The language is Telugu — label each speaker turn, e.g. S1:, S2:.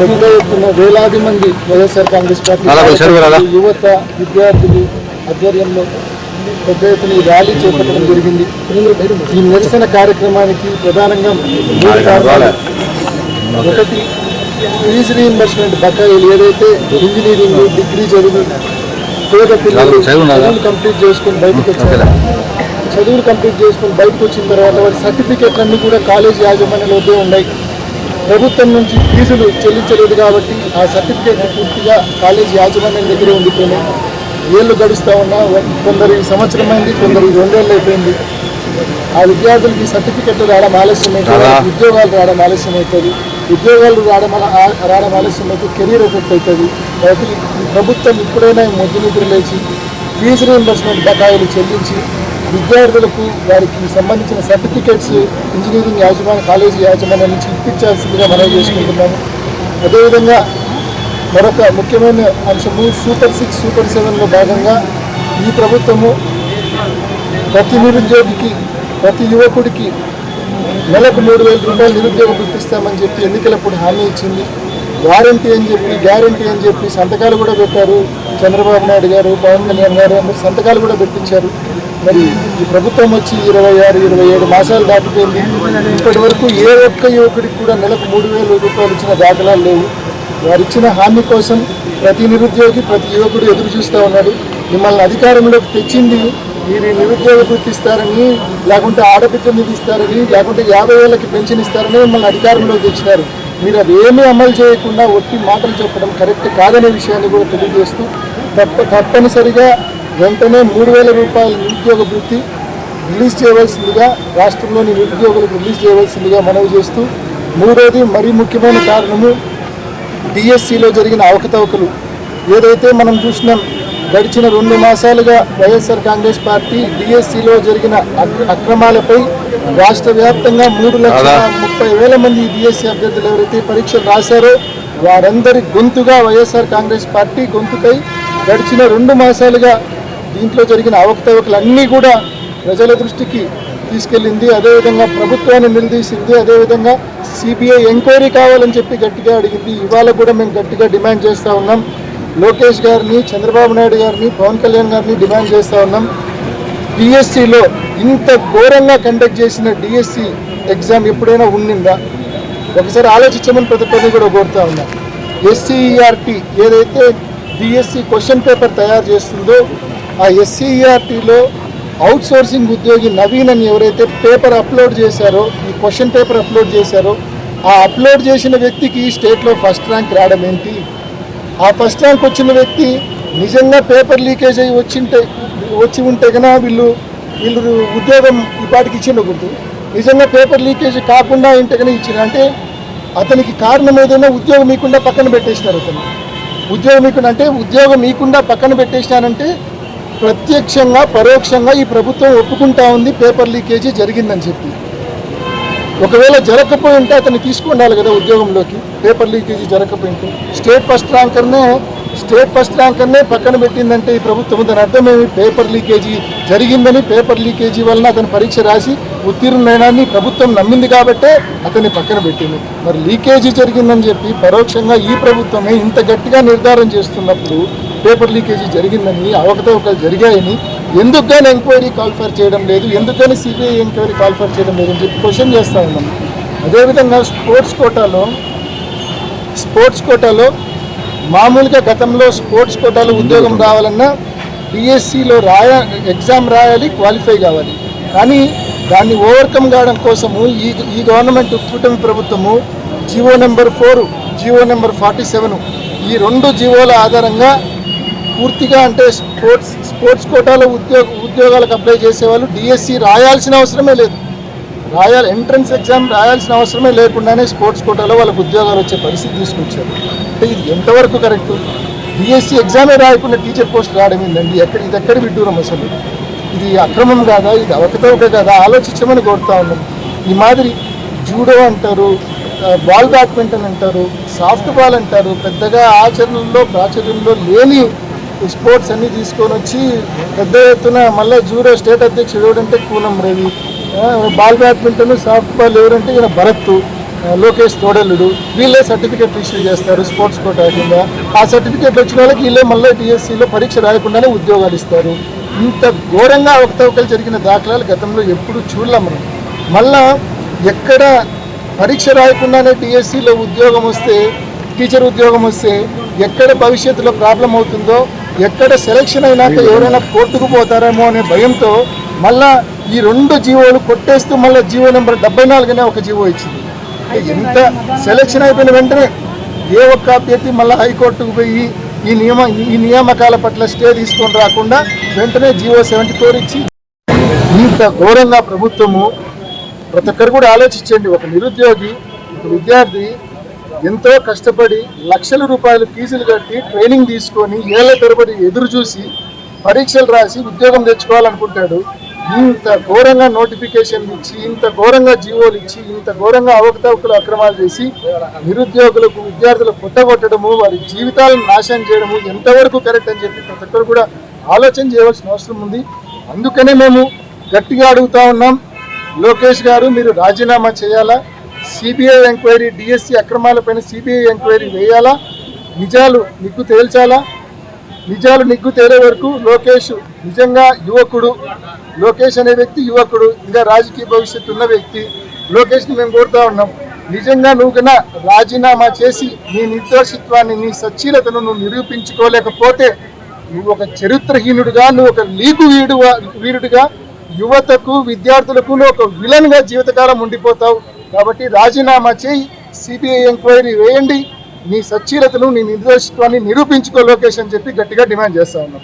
S1: పెద్ద ఎత్తున వేలాది మంది వైఎస్ఆర్ కాంగ్రెస్ పార్టీ యువత విద్యార్థులు ఆధ్వర్యంలో పెద్ద ఎత్తున ఈ ర్యాలీ చేపట్టడం జరిగింది. ఈ నిరసన కార్యక్రమానికి ప్రధానంగా 3 కారణాలు. ఒకటి, ఫీజు రీయింబర్స్మెంట్ బకాయిలు ఏదైతే ఇంజనీరింగ్ డిగ్రీ చదివి పేద పిల్లలు చదువులు కంప్లీట్ చేసుకుని బయటకు వచ్చారు. చదువులు కంప్లీట్ చేసుకుని బయటకు వచ్చిన తర్వాత వాటి సర్టిఫికేట్లన్నీ కూడా కాలేజ్ యాజమాన్యాల వద్దే ఉన్నాయి. ప్రభుత్వం నుంచి ఫీజులు చెల్లించలేదు కాబట్టి ఆ సర్టిఫికేట్ పూర్తిగా కాలేజ్ యాజమాన్యం దగ్గరే ఉండిపోయినాయి. ఏళ్ళు గడుస్తూ ఉన్నా కొందరు సంవత్సరం అయింది, కొందరు 2 ఏళ్ళు అయిపోయింది. ఆ విద్యార్థులకి సర్టిఫికెట్లు రావడం ఆలస్యం అవుతుంది, ఉద్యోగాలు రావడం ఆలస్యం అవుతుంది. ఉద్యోగాలు రావడం ఆలస్యం అయితే కెరీర్ ఎఫెక్ట్ అవుతుంది. కాబట్టి ప్రభుత్వం ఇప్పుడైనా మొద్దు నిద్ర లేచి ఫీజు రీయింబర్స్మెంట్ బకాయిలు చెల్లించి విద్యార్థులకు వారికి సంబంధించిన సర్టిఫికేట్స్ ఇంజనీరింగ్ కాలేజీ యాజమాన్యం నుంచి ఇప్పించాల్సిందిగా మనం చేసుకుంటున్నాము. అదేవిధంగా మరొక ముఖ్యమైన అంశము సూపర్ 6, సూపర్ 7లో భాగంగా ఈ ప్రభుత్వము ప్రతి నిరుద్యోగికి, ప్రతి యువకుడికి నెలకు 3,000 రూపాయలు నిరుద్యోగం గుర్తిస్తామని చెప్పి ఎన్నికలప్పుడు హామీ ఇచ్చింది. వారంటీ అని చెప్పి, గ్యారంటీ అని చెప్పి సంతకాలు కూడా పెట్టారు. చంద్రబాబు నాయుడు గారు, పవన్ కళ్యాణ్ గారు అందరూ సంతకాలు కూడా పెట్టించారు. మరి ఈ ప్రభుత్వం వచ్చి 26, 27 మాసాలు దాటిపోయింది. ఇప్పటి వరకు ఏ ఒక్క యువకుడికి కూడా నెలకు 3,000 రూపాయలు ఇచ్చిన దాఖలాలు లేవు. వారు ఇచ్చిన హామీ కోసం ప్రతి నిరుద్యోగి, ప్రతి యువకుడు ఎదురు చూస్తూ ఉన్నాడు. మిమ్మల్ని అధికారంలోకి తెచ్చింది మీరు నిరుద్యోగ వృత్తి ఇస్తారని, లేకుంటే ఆడబిడ్డ మీద ఇస్తారని, లేకుంటే 50,000కి పెన్షన్ ఇస్తారని మిమ్మల్ని అధికారంలోకి తెచ్చినారు. మీరు అది ఏమీ అమలు చేయకుండా ఒట్టి మాటలు చెప్పడం కరెక్ట్ కాదనే విషయాన్ని కూడా తెలియజేస్తూ తప్పనిసరిగా వెంటనే 3,000 రూపాయల నిరుద్యోగ వృత్తి రిలీజ్ చేయవలసిందిగా, రాష్ట్రంలోని నిరుద్యోగులకు రిలీజ్ చేయవలసిందిగా మనవి చేస్తూ, మూడోది మరీ ముఖ్యమైన కారణము డిఎస్సిలో జరిగిన అవకతవకలు. ఏదైతే మనం చూసినాం గడిచిన 2 మాసాలుగా వైఎస్ఆర్ కాంగ్రెస్ పార్టీ డిఎస్సిలో జరిగిన అక్రమాలపై రాష్ట్ర వ్యాప్తంగా 3,30,000 మంది డిఎస్సి అభ్యర్థులు ఎవరైతే పరీక్షలు రాశారో వారందరి గొంతుగా వైఎస్ఆర్ కాంగ్రెస్ పార్టీ గొంతుకై గడిచిన 2 మాసాలుగా దీంట్లో జరిగిన అవకతవకలన్నీ కూడా ప్రజల దృష్టికి తీసుకెళ్ళింది. అదేవిధంగా ప్రభుత్వాన్ని నిలదీసింది. అదేవిధంగా సిబిఐ ఎంక్వైరీ కావాలని చెప్పి గట్టిగా అడిగింది. ఇవాళ కూడా మేము గట్టిగా డిమాండ్ చేస్తూ ఉన్నాం. లోకేష్ గారిని, చంద్రబాబు నాయుడు గారిని, పవన్ కళ్యాణ్ గారిని డిమాండ్ చేస్తూ ఉన్నాం. డిఎస్సిలో ఇంత ఘోరంగా కండక్ట్ చేసిన డిఎస్సి ఎగ్జామ్ ఎప్పుడైనా ఉండిందా? ఒకసారి ఆలోచించమని ప్రతి ఒక్కరిని కూడా కోరుతూ ఉన్నాం. ఎస్సీఈఆర్టీ ఏదైతే డిఎస్సి క్వశ్చన్ పేపర్ తయారు చేస్తుందో ఆ ఎస్సీఈఆర్టీలో అవుట్ సోర్సింగ్ ఉద్యోగి నవీన్ అని ఎవరైతే పేపర్ అప్లోడ్ చేశారో, ఈ క్వశ్చన్ పేపర్ అప్లోడ్ చేశారో, ఆ అప్లోడ్ చేసిన వ్యక్తికి స్టేట్లో ఫస్ట్ ర్యాంక్ రావడం ఏంటి? ఆ ఫస్ట్ ర్యాంక్ వచ్చిన వ్యక్తి నిజంగా పేపర్ లీకేజ్ అయ్యి వచ్చి ఉంటే కన్నా వీళ్ళు ఉద్యోగం ఈ పాటికి ఇచ్చిండకూడదు. నిజంగా పేపర్ లీకేజ్ కాకుండా ఉంటే కన్నా ఇచ్చిన అంటే అతనికి కారణం ఏదైనా ఉద్యోగం ఇవ్వకుండా పక్కన పెట్టేసినారు. అతను ఉద్యోగం ఇవ్వకుండా అంటే ఉద్యోగం ఇవ్వకుండా పక్కన పెట్టేసినారంటే ప్రత్యక్షంగా పరోక్షంగా ఈ ప్రభుత్వం ఒప్పుకుంటా ఉంది పేపర్ లీకేజీ జరిగిందని చెప్పి. ఒకవేళ జరగకపోయి ఉంటే అతన్ని తీసుకుండాలి కదా ఉద్యోగంలోకి. పేపర్ లీకేజీ జరగకపోయింటే స్టేట్ ఫస్ట్ ర్యాంకర్నే పక్కన పెట్టిందంటే ఈ ప్రభుత్వం దాని అర్థమేమి? పేపర్ లీకేజీ జరిగిందని, పేపర్ లీకేజీ వలన అతను పరీక్ష రాసి ఉత్తీర్ణులైనాన్ని ప్రభుత్వం నమ్మింది కాబట్టే అతన్ని పక్కన పెట్టింది. మరి లీకేజీ జరిగిందని చెప్పి పరోక్షంగా ఈ ప్రభుత్వమే ఇంత గట్టిగా నిర్ధారణ చేస్తున్నప్పుడు పేపర్ లీకేజీ జరిగిందని, అవకతవకలు జరిగాయని ఎందుకు కానీ ఎంక్వైరీ కాల్ఫర్ చేయడం లేదు, ఎందుకు కానీ సిబిఐ ఎంక్వైరీ కాల్ఫర్ చేయడం లేదని చెప్పి క్వశ్చన్ చేస్తూ ఉన్నాం. అదేవిధంగా స్పోర్ట్స్ కోటాలో మామూలుగా గతంలో స్పోర్ట్స్ కోటాలో ఉద్యోగం రావాలన్నా డిఎస్సిలో ఎగ్జామ్ రాయాలి, క్వాలిఫై కావాలి. కానీ దాన్ని ఓవర్కమ్ కావడం కోసము ఈ గవర్నమెంట్ కూటమి ప్రభుత్వము జివో నెంబర్ 4, జివో నెంబర్ 47 ఈ 2 జివోల ఆధారంగా పూర్తిగా అంటే స్పోర్ట్స్ కోటాలో ఉద్యోగాలకు అప్లై చేసేవాళ్ళు డిఎస్సి రాయాల్సిన అవసరమే లేదు, ఎంట్రన్స్ ఎగ్జామ్ రాయాల్సిన అవసరమే లేకుండానే స్పోర్ట్స్ కోటాలో వాళ్ళకు ఉద్యోగాలు వచ్చే పరిస్థితి తీసుకొచ్చారు. అంటే ఇది ఎంతవరకు కరెక్టు? డిఎస్సి ఎగ్జామే రాయకుండా టీచర్ పోస్ట్ రావడం ఏంటండి? ఇది ఎక్కడి విడ్డూరం అసలు? ఇది అక్రమం కాదా? ఇది అవకతవక కాదా? ఆలోచించమని కోరుతా ఉన్నాం. ఈ మాదిరి జూడో అంటారు, బాల్ బ్యాడ్మింటన్ అంటారు, సాఫ్ట్ బాల్ అంటారు, పెద్దగా ప్రాచుర్యంలో లేని స్పోర్ట్స్ అన్నీ తీసుకొని వచ్చి పెద్ద ఎత్తున మళ్ళీ జూడో స్టేట్ అధ్యక్షుడు ఎవరంటే Koonam Ravi, ball badminton, soft ball ఎవరంటే ఈయన భరత్, లోకేష్ తోడల్లుడు వీళ్ళే సర్టిఫికేట్ ఇష్యూ చేస్తారు స్పోర్ట్స్ కోటా కింద. ఆ సర్టిఫికేట్ వచ్చిన వాళ్ళకి వీళ్ళే మళ్ళీ డిఎస్సిలో పరీక్ష రాయకుండానే ఉద్యోగాలు ఇస్తారు. ఇంత ఘోరంగా అవకతవకలు జరిగిన దాఖలాలు గతంలో ఎప్పుడు చూడలేం మనం. మళ్ళా ఎక్కడ పరీక్ష రాయకుండానే డిఎస్సిలో ఉద్యోగం వస్తే, టీచర్ ఉద్యోగం వస్తే ఎక్కడ భవిష్యత్తులో ప్రాబ్లం అవుతుందో, ఎక్కడ సెలక్షన్ అయినాక ఎవరైనా కోర్టుకు పోతారేమో అనే భయంతో మళ్ళా ఈ 2 జీవోలు కొట్టేస్తూ మళ్ళీ జీవో నెంబర్ 74 ఒక జీవో ఇచ్చింది. ఇంత సెలక్షన్ అయిపోయిన వెంటనే ఏ ఒక్క అభ్యర్థి మళ్ళీ హైకోర్టుకు పోయి ఈ నియామకాల పట్ల స్టే తీసుకొని రాకుండా వెంటనే జీవో 74 ఇచ్చి ఇంత ఘోరంగా ప్రభుత్వము. ప్రతి ఒక్కరు కూడా ఆలోచించండి. ఒక నిరుద్యోగి, ఒక విద్యార్థి ఎంతో కష్టపడి లక్షల రూపాయలు ఫీజులు కట్టి ట్రైనింగ్ తీసుకొని ఏళ్ల తరబడి ఎదురు చూసి పరీక్షలు రాసి ఉద్యోగం తెచ్చుకోవాలనుకుంటాడు. ఇంత ఘోరంగా నోటిఫికేషన్ ఇచ్చి, ఇంత ఘోరంగా జీవోలు ఇచ్చి, ఇంత ఘోరంగా అవకతవకలు అక్రమాలు చేసి నిరుద్యోగులకు, విద్యార్థులకు కొట్టగొట్టడము, వారి జీవితాలను నాశనం చేయడము ఎంతవరకు కరెక్ట్ అని చెప్పి ప్రతి ఒక్కరు కూడా ఆలోచన చేయవలసిన అవసరం ఉంది. అందుకనే మేము గట్టిగా అడుగుతా ఉన్నాం, లోకేష్ గారు మీరు రాజీనామా చేయాలా, సిబిఐ ఎంక్వైరీ, డిఎస్సి అక్రమాలపైన సిబిఐ ఎంక్వైరీ వేయాలా, నిజాలు నిగ్గు తేల్చాలా. నిజాలు నిగ్గు తేలే వరకు లోకేష్ నిజంగా యువకుడు, లోకేష్ అనే వ్యక్తి యువకుడు, ఇంకా రాజకీయ భవిష్యత్తు ఉన్న వ్యక్తి. లోకేష్ని మేము కోరుతా ఉన్నాం, నిజంగా నువ్వు కన్నా రాజీనామా చేసి నీ నిర్దోషిత్వాన్ని, నీ సచ్చీలతను నువ్వు నిరూపించుకోలేకపోతే నువ్వు ఒక చరిత్రహీనుడిగా, నువ్వు ఒక లీకు వీరుడిగా యువతకు, విద్యార్థులకు నువ్వు ఒక విలన్గా జీవితకాలం ఉండిపోతావు. కాబట్టి రాజీనామా చేయి, సిబిఐ ఎంక్వైరీ వేయండి, నీ సచ్చీలతను, నీ నిర్దోషిత్వాన్ని నిరూపించుకో లోకేష్ అని చెప్పి గట్టిగా డిమాండ్ చేస్తా ఉన్నాం.